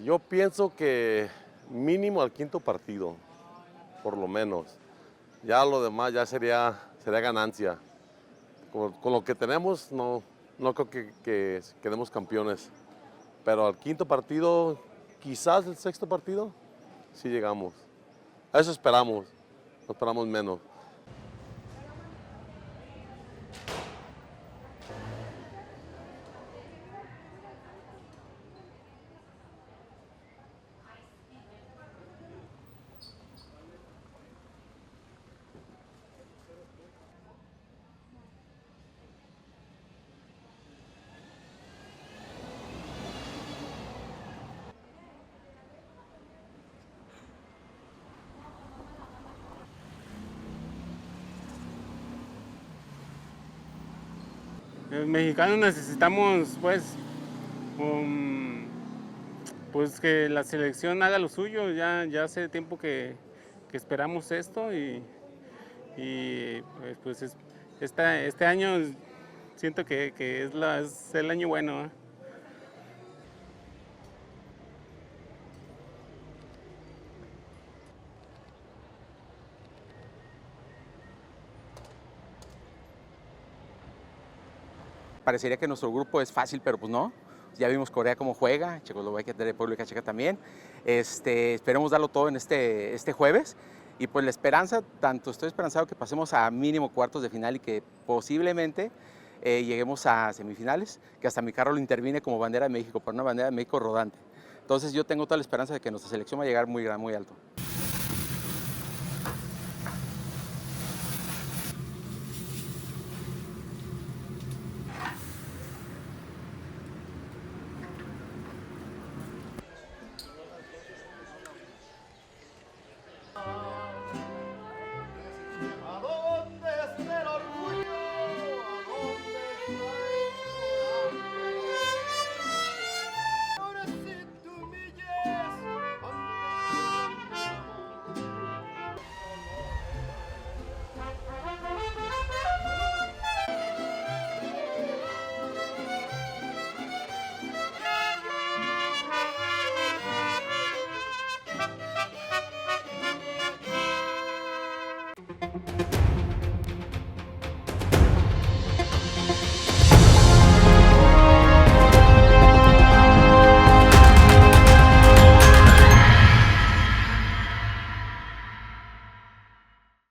Yo pienso que mínimo al quinto partido, por lo menos. Ya lo demás ya sería ganancia. Con lo que tenemos, no creo que quedemos campeones. Pero al quinto partido, quizás el sexto partido, sí llegamos. A eso esperamos, no esperamos menos. Los mexicanos necesitamos um, pues que la selección haga lo suyo. Ya hace tiempo que esperamos esto y este año siento que es el año bueno, ¿eh? Parecería que nuestro grupo es fácil, pero pues no. Ya vimos Corea cómo juega, Checoslovaquia, República Checa también. Esperemos darlo todo en este jueves. Y pues la esperanza, tanto estoy esperanzado que pasemos a mínimo cuartos de final y que posiblemente lleguemos a semifinales, que hasta mi carro lo intervine como bandera de México, por una bandera de México rodante. Entonces yo tengo toda la esperanza de que nuestra selección va a llegar muy alto.